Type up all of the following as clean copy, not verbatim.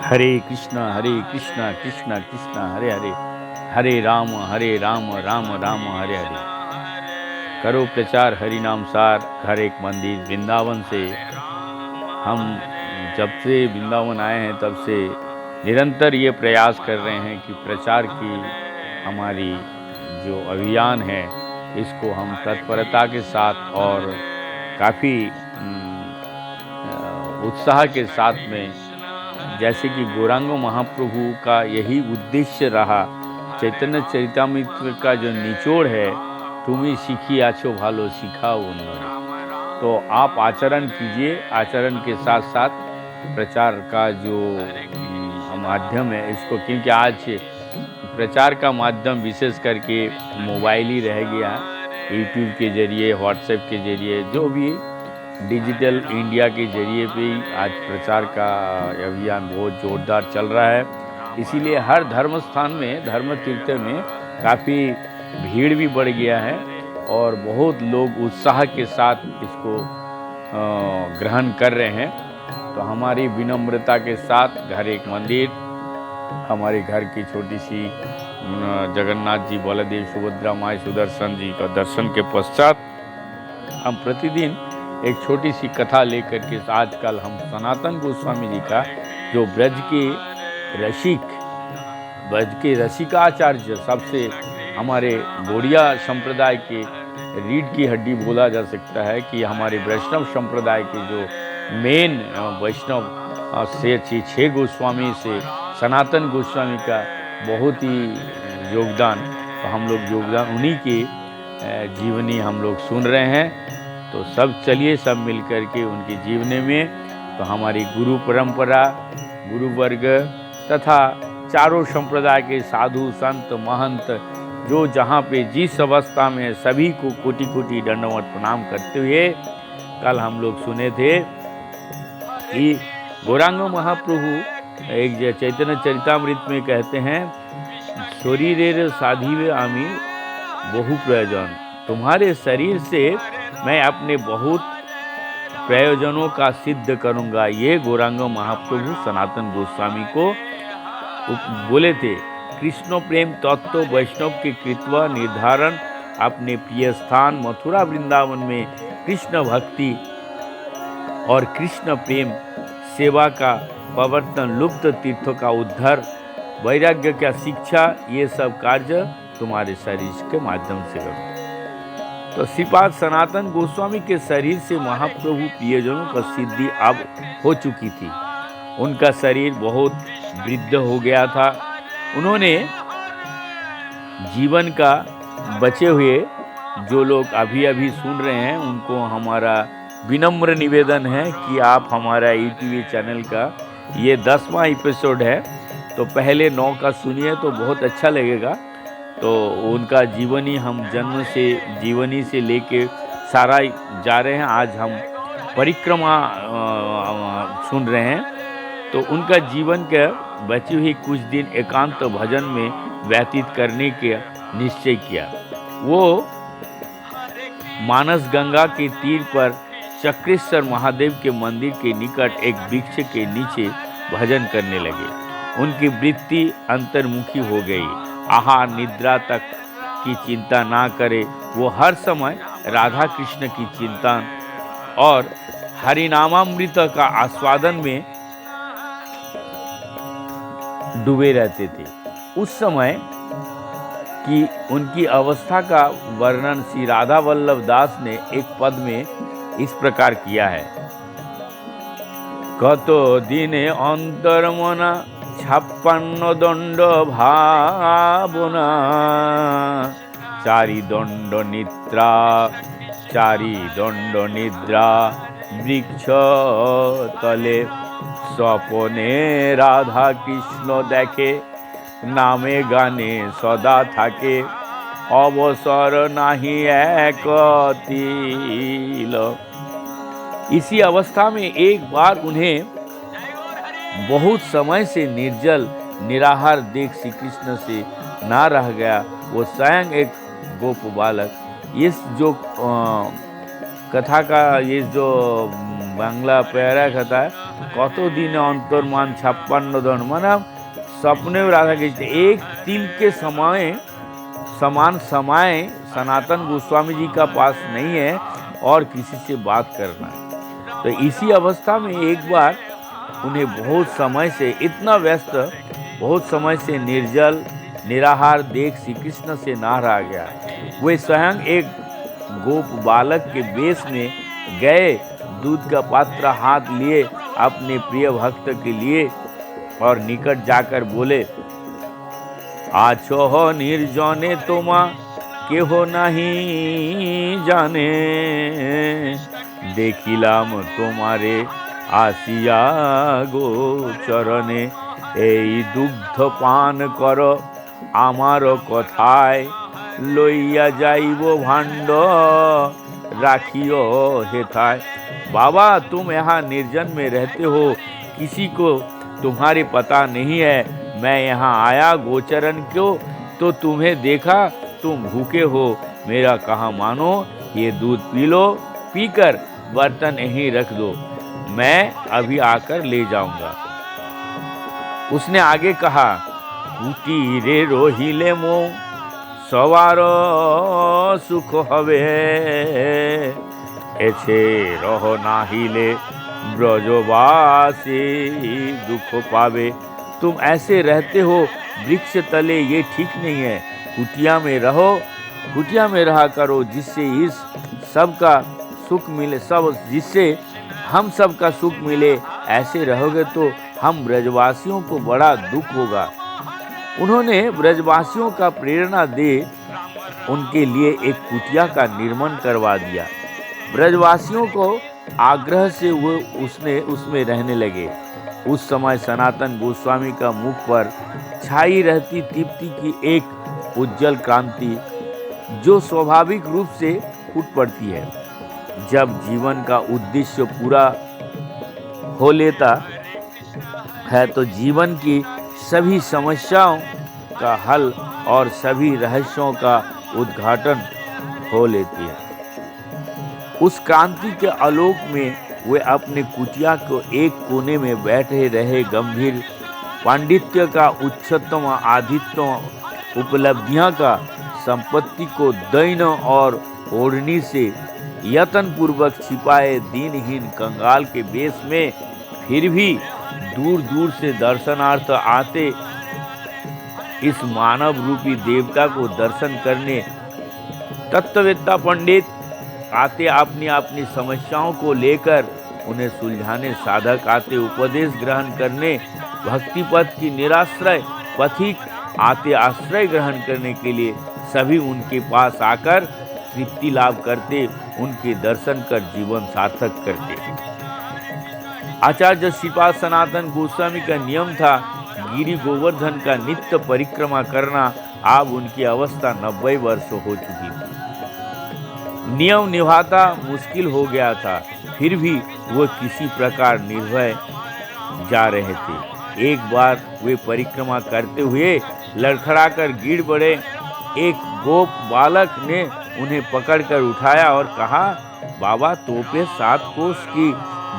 हरे कृष्णा कृष्णा कृष्णा हरे हरे, हरे राम राम राम हरे हरे। करो प्रचार हरि नाम सार, घर एक मंदिर। वृंदावन से हम जब से वृंदावन आए हैं तब से निरंतर ये प्रयास कर रहे हैं कि प्रचार की हमारी जो अभियान है इसको हम तत्परता के साथ और काफ़ी उत्साह के साथ में, जैसे कि गौरांग महाप्रभु का यही उद्देश्य रहा। चैतन्य चरितामृत का जो निचोड़ है, तुम्हें सीखी आछो भालो सिखाओ उन्होंने, तो आप आचरण कीजिए। आचरण के साथ साथ प्रचार का जो माध्यम है इसको, क्योंकि आज प्रचार का माध्यम विशेष करके मोबाइल ही रह गया। यूट्यूब के जरिए, व्हाट्सएप के जरिए, जो भी डिजिटल इंडिया के जरिए भी आज प्रचार का अभियान बहुत जोरदार चल रहा है। इसीलिए हर धर्म स्थान में, धर्म तीर्थ में काफ़ी भीड़ भी बढ़ गया है और बहुत लोग उत्साह के साथ इसको ग्रहण कर रहे हैं। तो हमारी विनम्रता के साथ घर एक मंदिर, हमारे घर की छोटी सी जगन्नाथ जी, बलदेव, सुभद्रा माई, सुदर्शन जी का दर्शन के पश्चात हम प्रतिदिन एक छोटी सी कथा लेकर के, आजकल हम सनातन गोस्वामी जी का जो ब्रज के रसिकाचार्य, सबसे हमारे गौड़िया संप्रदाय के रीढ़ की हड्डी बोला जा सकता है कि हमारे वैष्णव संप्रदाय के जो मेन वैष्णव से 6 गोस्वामी से सनातन गोस्वामी का बहुत ही योगदान, तो हम लोग योगदान उन्हीं के जीवनी हम लोग सुन रहे हैं। तो सब चलिए, सब मिल कर के उनकी जीवनी में, तो हमारी गुरु परंपरा, गुरु वर्ग तथा चारों संप्रदाय के साधु संत महंत जो जहाँ पे जिस अवस्था में, सभी को कोटि कोटि दंडवत प्रणाम करते हुए, कल हम लोग सुने थे कि गौरांग महाप्रभु एक चैतन्य चरितामृत में कहते हैं, शरीरेर साधिवे आमी बहु प्रयोजन, तुम्हारे शरीर से मैं अपने बहुत प्रयोजनों का सिद्ध करूंगा। ये गौरांग महाप्रभु सनातन गोस्वामी को बोले थे। कृष्ण प्रेम तत्व वैष्णव के कृत्वा निर्धारण, अपने प्रिय स्थान मथुरा वृंदावन में कृष्ण भक्ति और कृष्ण प्रेम सेवा का प्रवर्तन, लुप्त तीर्थों का उद्धार, वैराग्य का शिक्षा, ये सब कार्य तुम्हारे शरीर के माध्यम से करो। तो श्रीपाद सनातन गोस्वामी के शरीर से महाप्रभु प्रियजनों का सिद्धि अब हो चुकी थी। उनका शरीर बहुत वृद्ध हो गया था। उन्होंने जीवन का बचे हुए, जो लोग अभी अभी सुन रहे हैं, उनको हमारा विनम्र निवेदन है कि आप हमारा यूट्यूब चैनल का ये 10वां एपिसोड है, तो पहले 9 का सुनिए तो बहुत अच्छा लगेगा। तो उनका जीवनी हम जीवनी से लेके सारा जा रहे हैं। आज हम परिक्रमा सुन रहे हैं। तो उनका जीवन के बची हुई कुछ दिन एकांत भजन में व्यतीत करने के निश्चय किया। वो मानस गंगा के तीर पर चक्रेश्वर महादेव के मंदिर के निकट एक वृक्ष के नीचे भजन करने लगे। उनकी वृत्ति अंतर्मुखी हो गई। आहार निद्रा तक की चिंता ना करे, वो हर समय राधा कृष्ण की चिंता और हरिनामामृत का आस्वादन में डूबे रहते थे। उस समय की उनकी अवस्था का वर्णन श्री राधा वल्लभ दास ने एक पद में इस प्रकार किया है। कतो दिने अंतरमना 56 दंड भावना, चारि दंड निद्रा वृक्ष तले, स्वपने राधा कृष्ण देखे, नामे गाने सदा थाके, अवसर नाही एक तिल। इसी अवस्था में एक बार उन्हें बहुत समय से निर्जल निराहार देख श्री कृष्ण से ना रह गया। वो स्वयं एक गोप बालक, इस जो कथा का ये जो बांग्ला पैरा कथा है, কতদিনে অন্তর্মান 56 ধন, মানে सपने में राधा कृष्ण एक तिल के समान समय सनातन गोस्वामी जी का पास नहीं है और किसी से बात करना है। तो इसी अवस्था में एक बार उन्हें बहुत समय से इतना व्यस्त, बहुत समय से निर्जल निराहार देख श्री कृष्ण से ना रहा गया। वे स्वयं एक गोप बालक के वेश में गए, दूध का पात्र हाथ लिए अपने प्रिय भक्त के लिए और निकट जाकर बोले, आछो निर्जने तुम्हा केहो नहीं जाने, देखिलाम तुम्हारे आसिया गोचरणे, এই দুগ্ধ পান কর আমার কথায়, লইয়া যাইব ভাণ্ড রাখিও হেথায়। बाबा तुम यहाँ निर्जन में रहते हो, किसी को तुम्हारे पता नहीं है। मैं यहाँ आया गोचरण क्यों, तो तुम्हें देखा तुम भूखे हो, मेरा कहा मानो, ये दूध पी लो, पीकर बर्तन यहीं रख दो, मैं अभी आकर ले जाऊंगा। उसने आगे कहा, कुटीरे रोहिले मो सवार सुख हवे, ऐसे रहो नाहिले ब्रजवासी दुख पावे। तुम ऐसे रहते हो वृक्ष तले, ये ठीक नहीं है। कुटिया में रहो, कुटिया में रहा करो, जिससे इस सब का सुख मिले, सब जिससे हम सब का सुख मिले। ऐसे रहोगे तो हम ब्रजवासियों को बड़ा दुख होगा। उन्होंने ब्रजवासियों का प्रेरणा दे उनके लिए एक कुटिया का निर्माण करवा दिया। ब्रजवासियों को आग्रह से वो उसमें रहने लगे। उस समय सनातन गोस्वामी का मुख पर छाई रहती तृप्ति की एक उज्जवल क्रांति, जो स्वाभाविक रूप से फूट पड़ती है जब जीवन का उद्देश्य पूरा हो लेता है, तो जीवन की सभी समस्याओं का हल और सभी रहस्यों का उद्घाटन हो लेती है। उस क्रांति के आलोक में वे अपने कुटिया को एक कोने में बैठे रहे, गंभीर पांडित्य का उच्चतम आधित्य उपलब्धियां का संपत्ति को दैन और ओढ़नी से यत्न पूर्वक छिपाए दीनहीन कंगाल के वेश में फिर भी दूर दूर से दर्शनार्थ आते इस मानव रूपी देवता को दर्शन करने तत्ववेत्ता पंडित आते अपनी अपनी समस्याओं को लेकर उन्हें सुलझाने, साधक आते उपदेश ग्रहण करने, भक्ति पथ की निराश्रय पथिक आते आश्रय ग्रहण करने के लिए सभी उनके पास आकर तृप्ति लाभ करते, उनके दर्शन कर जीवन सार्थक करते। आचार्य श्रीपाद सनातन गोस्वामी का नियम था गिरि गोवर्धन का नित्य परिक्रमा करना। अब उनकी अवस्था 90 वर्ष हो चुकी थी। नियम निभाता मुश्किल हो गया था, फिर भी वो किसी प्रकार निर्भय जा रहे थे। एक बार वे परिक्रमा करते हुए लड़खड़ाकर गिर पड़े। एक गोप बालक ने उन्हें पकड़कर उठाया और कहा, बाबा तोपे 7 कोस की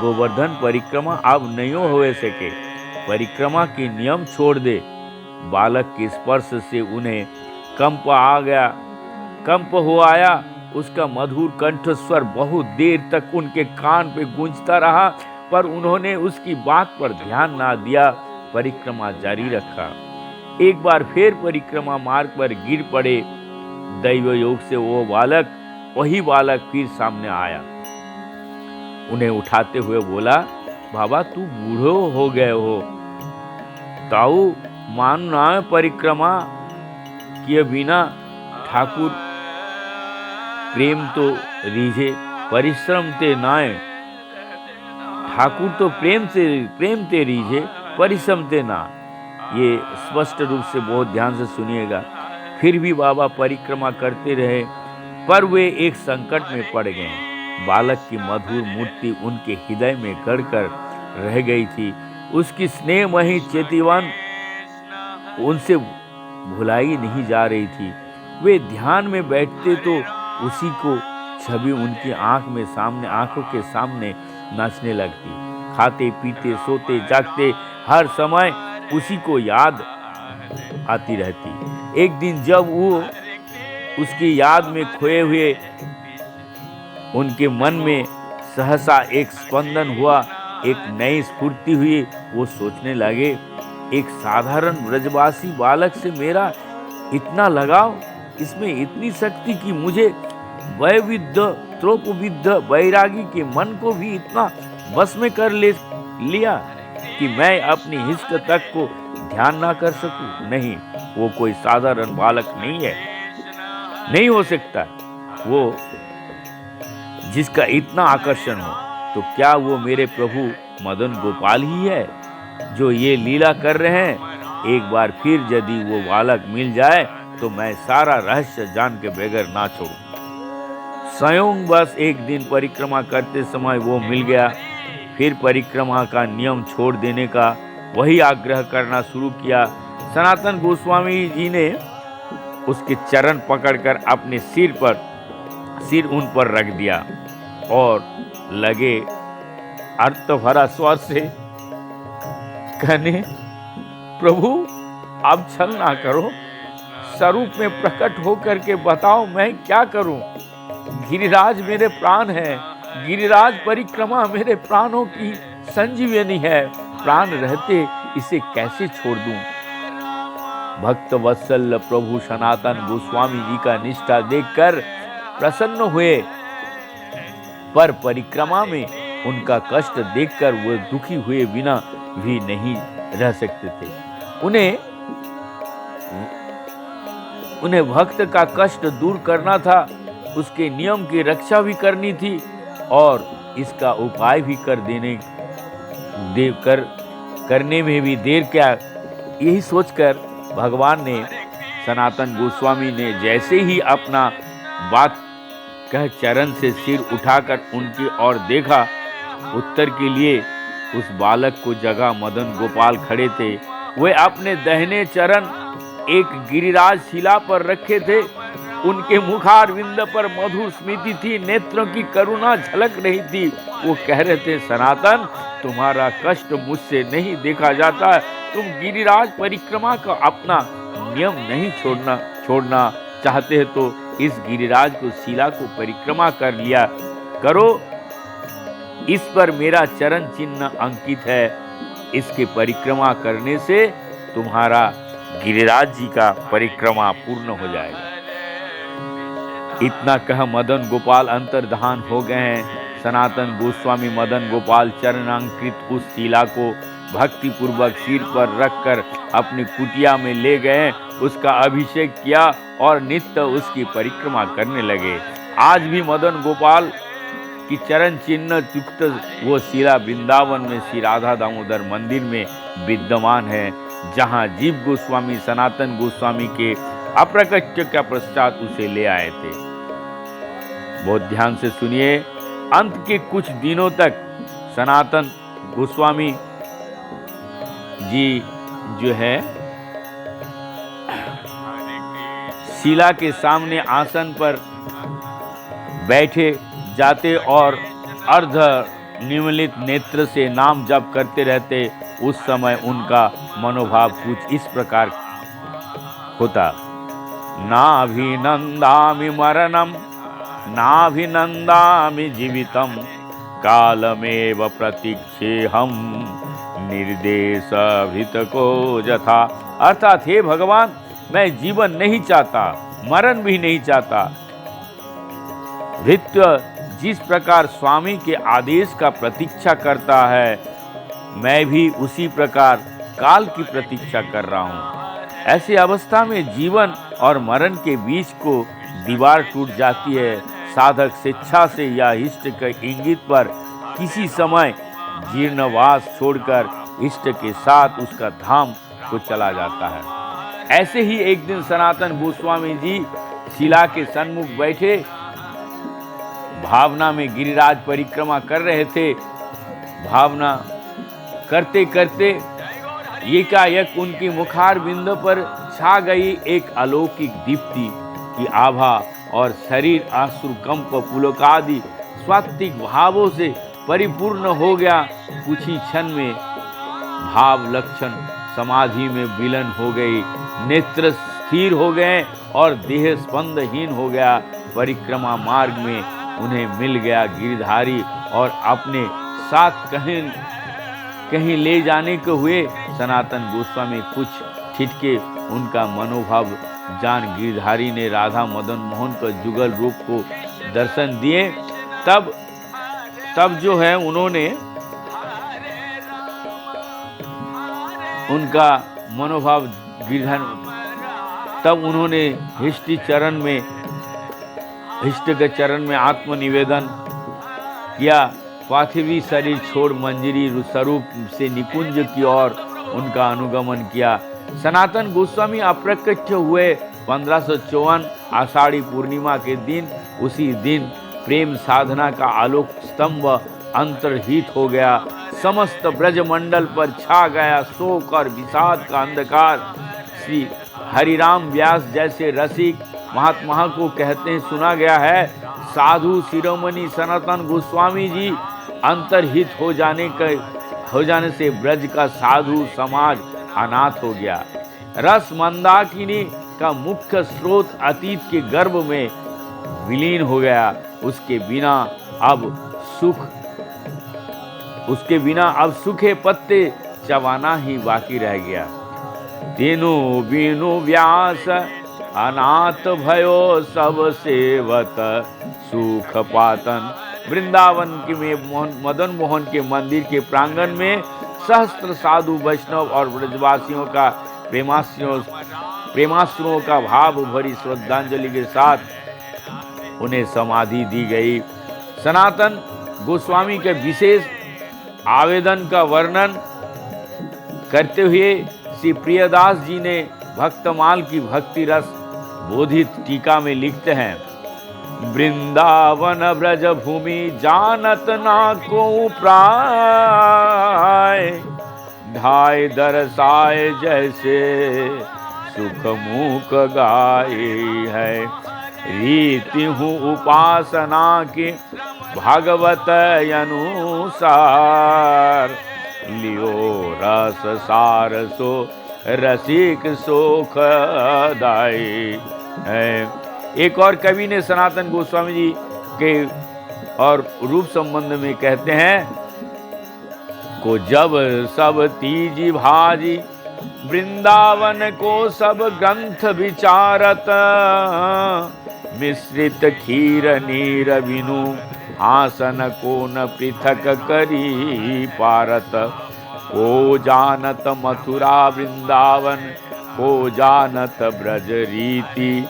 गोवर्धन परिक्रमा अब नहीं हो सके, परिक्रमा के नियम छोड़ दे। बालक के स्पर्श से उन्हें कंप आ गया, कंप हो आया। उसका मधुर कंठस्वर बहुत देर तक उनके कान पे गूंजता रहा, पर उन्होंने उसकी बात पर ध्यान ना दिया, परिक्रमा जारी रखा। एक बार फिर परिक्रमा मार्ग पर गिर पड़े। दैव योग से वो बालक, वही बालक फिर सामने आया। उन्हें उठाते हुए बोला, बाबा तू बूढ़ो हो गए हो, ताऊ मानना परिक्रमा किए बिना ठाकुर प्रेम तो रीझे परिश्रम ते नाय। ठाकुर तो प्रेम ते रीझे परिश्रम ते ना। ये स्पष्ट रूप से बहुत ध्यान से सुनिएगा। फिर भी बाबा परिक्रमा करते रहे, पर वे एक संकट में पड़ गए। बालक की मधुर मूर्ति उनके हृदय में गड़कर रह गई थी। उसकी स्नेहमयी चेतिवन उनसे भुलाई नहीं जा रही थी। वे ध्यान में बैठते तो उसी को छवि उनकी आंखों के सामने नाचने लगती। खाते पीते सोते जागते हर समय उसी को याद आती रहती। एक दिन जब वो उसकी याद में खोए हुए उनके मन में सहसा एक स्पंदन हुआ, एक नई स्फूर्ति हुई। वो सोचने लगे, एक साधारण ब्रजवासी बालक से मेरा इतना लगाव, इसमें इतनी शक्ति कि मुझे वैविध्य त्रोपविद्ध वैरागी के मन को भी इतना बस में कर लिया कि मैं अपनी हिस्क तक को ध्यान ना कर सकूं। नहीं, वो कोई साधारण बालक नहीं है, नहीं हो सकता। वो जिसका इतना आकर्षण हो, तो क्या वो मेरे प्रभु मदन गोपाल ही है जो ये लीला कर रहे हैं? एक बार फिर यदि वो बालक मिल जाए तो मैं सारा रहस्य जान के बगैर ना छोड़ूं। स्वयं बस एक दिन परिक्रमा करते समय वो मिल गया। फिर परिक्रमा का नियम छोड़ देने का वही आग्रह करना शुरू किया। सनातन गोस्वामी जी ने उसके चरण पकड़कर अपने सिर उन पर रख दिया और लगे अर्थ भरा स्वर से कहने, प्रभु आप छल ना करो, स्वरूप में प्रकट होकर के बताओ मैं क्या करूं। गिरिराज मेरे प्राण है, गिरिराज परिक्रमा मेरे प्राणों की संजीवनी है, प्राण रहते इसे कैसे छोड़ दूं। भक्त वत्सल प्रभु सनातन गोस्वामी जी का निष्ठा देखकर प्रसन्न हुए, पर परिक्रमा में उनका कष्ट देखकर वो दुखी हुए बिना भी नहीं रह सकते थे। उन्हें भक्त का कष्ट दूर करना था, उसके नियम की रक्षा भी करनी थी और इसका उपाय भी करने में भी देर क्या। यही सोचकर भगवान ने सनातन गोस्वामी ने जैसे ही अपना बात कह चरण से सिर उठाकर उनकी ओर देखा, उत्तर के लिए उस बालक को जगह मदन गोपाल खड़े थे। वे अपने दाहिने चरण एक गिरिराज शिला पर रखे थे। उनके मुखारविंद पर मधुर स्मृति थी, नेत्रों की करुणा झलक रही थी। वो कह रहे थे, सनातन तुम्हारा कष्ट मुझसे नहीं देखा जाता, तुम गिरिराज परिक्रमा का अपना नियम नहीं छोड़ना चाहते हैं तो इस गिरिराज को शिला को परिक्रमा कर लिया करो। इस पर मेरा चरण चिन्ह अंकित है, इसके परिक्रमा करने से तुम्हारा गिरिराज जी का परिक्रमा पूर्ण हो जाएगा। इतना कह मदन गोपाल अंतर्धान हो गए हैं। सनातन गोस्वामी मदन गोपाल चरणांकित उस शिला को भक्ति पूर्वक सिर पर रखकर अपनी कुटिया में ले गए, उसका अभिषेक किया और नित्य उसकी परिक्रमा करने लगे। आज भी मदन गोपाल की चरण चिन्ह युक्त वो शिला वृंदावन में श्री राधा दामोदर मंदिर में विद्यमान है, जहां जीव गोस्वामी सनातन गोस्वामी के अप्रकट्य के पश्चात उसे ले आए थे। बहुत ध्यान से सुनिए। अंत के कुछ दिनों तक सनातन गोस्वामी जी जो है शिला के सामने आसन पर बैठे जाते और अर्ध निमीलित नेत्र से नाम जप करते रहते। उस समय उनका मनोभाव कुछ इस प्रकार होता, नाभिनंदामि मरणम नाभिनंदामि जीवितम कालमेव प्रतीक्षेहम निर्देशभित को यथा। अर्थात हे भगवान, मैं जीवन नहीं चाहता, मरण भी नहीं चाहता। भृत्य जिस प्रकार स्वामी के आदेश का प्रतीक्षा करता है, मैं भी उसी प्रकार काल की प्रतीक्षा कर रहा हूँ। ऐसी अवस्था में जीवन और मरण के बीच को दीवार टूट जाती है। साधक स्वेच्छा से या इष्ट के इंगित पर किसी समय जीर्णवास छोड़कर इष्ट के साथ उसका धाम को चला जाता है। ऐसे ही एक दिन सनातन गोस्वामी जी शिला के सन्मुख बैठे भावना में गिरिराज परिक्रमा कर रहे थे। भावना करते करते एकाएक उनकी मुखार बिंदु पर छा गई एक अलौकिक दीप्ति की आभा और शरीर आश्रुकंप पुलकादि स्वात्विक भावों से परिपूर्ण हो गया। कुछ ही क्षण में भाव लक्षण समाधि में विलीन हो गई, नेत्र स्थिर हो गए और देह स्पंदहीन हो गया। परिक्रमा मार्ग में उन्हें मिल गया गिरधारी और अपने साथ कहीं ले जाने के हुए। सनातन गोस्वामी कुछ छिटके उनका मनोभाव जान गिरधारी ने राधा मदन मोहन का जुगल रूप को दर्शन दिए। तब जो है उन्होंने उनका मनोभाव गिरधर, तब उन्होंने इष्ट के चरण में आत्मनिवेदन किया। पार्थिवी शरीर छोड़ मंजरी स्वरूप से निकुंज की ओर उनका अनुगमन किया। सनातन गोस्वामी अप्रकट हुए 1554 आषाढ़ी पूर्णिमा के दिन। उसी दिन प्रेम साधना का आलोक स्तंभ अंतर्हित हो गया। समस्त ब्रजमंडल पर छा गया शोक और विषाद का अंधकार। श्री हरिराम व्यास जैसे रसिक महात्मा को कहते सुना गया है, साधु शिरोमणि सनातन गोस्वामी जी अंतर्हित हो जाने से ब्रज का साधु समाज अनाथ हो गया। रस मंदाकिनी का मुख्य स्रोत अतीत के गर्भ में विलीन हो गया। उसके बिना अब सूखे पत्ते चबाना ही बाकी रह गया। तीनों बीनु व्यास अनाथ भयो सब सेवत सुख पातन। वृंदावन के में मदन मोहन के मंदिर के प्रांगण में सहस्त्र साधु वैष्णव और ब्रजवासियों का प्रेमाश्रुओं का भाव भरी श्रद्धांजलि के साथ उन्हें समाधि दी गई। सनातन गोस्वामी के विशेष आवेदन का वर्णन करते हुए श्री प्रियदास जी ने भक्तमाल की भक्ति रस बोधित टीका में लिखते हैं, वृंदावन ब्रज भूमि जानत ना को प्राय, ढाई दरसाए जैसे सुख मूक गाए है। रीति हूँ उपासना के भागवत अनुसार, लियो रस सार सो रसिक सोख दाई है। एक और कवि ने सनातन गोस्वामी जी के और रूप संबंध में कहते हैं, को जब सब तीजी भाजी वृंदावन को सब ग्रंथ विचारत, मिश्रित खीर नीर बिनु आसन को न पृथक करी पारत। को जानत मथुरा वृंदावन, को जानत ब्रज रीति,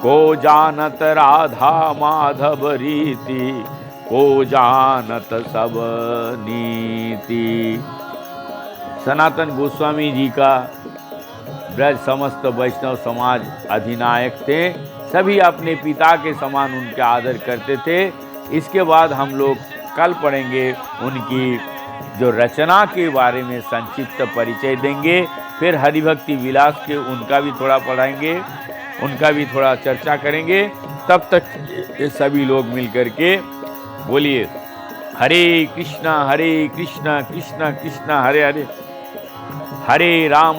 को जानत राधा माधव रीति, को जानत सब नीति। सनातन गोस्वामी जी का ब्रज समस्त वैष्णव समाज अधिनायक थे। सभी अपने पिता के समान उनके आदर करते थे। इसके बाद हम लोग कल पढ़ेंगे उनकी जो रचना के बारे में संक्षिप्त परिचय देंगे। फिर हरिभक्ति विलास के उनका भी थोड़ा पढ़ाएंगे, उनका भी थोड़ा चर्चा करेंगे। तब तक ये सभी लोग मिल करके बोलिए हरे कृष्णा कृष्णा कृष्णा हरे हरे, हरे राम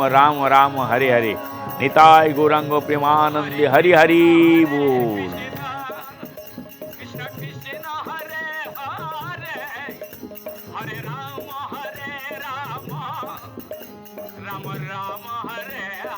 राम राम हरे हरे। निताय गौरांग प्रेमानंद हरि हरि बोल। हरे राम राम हरे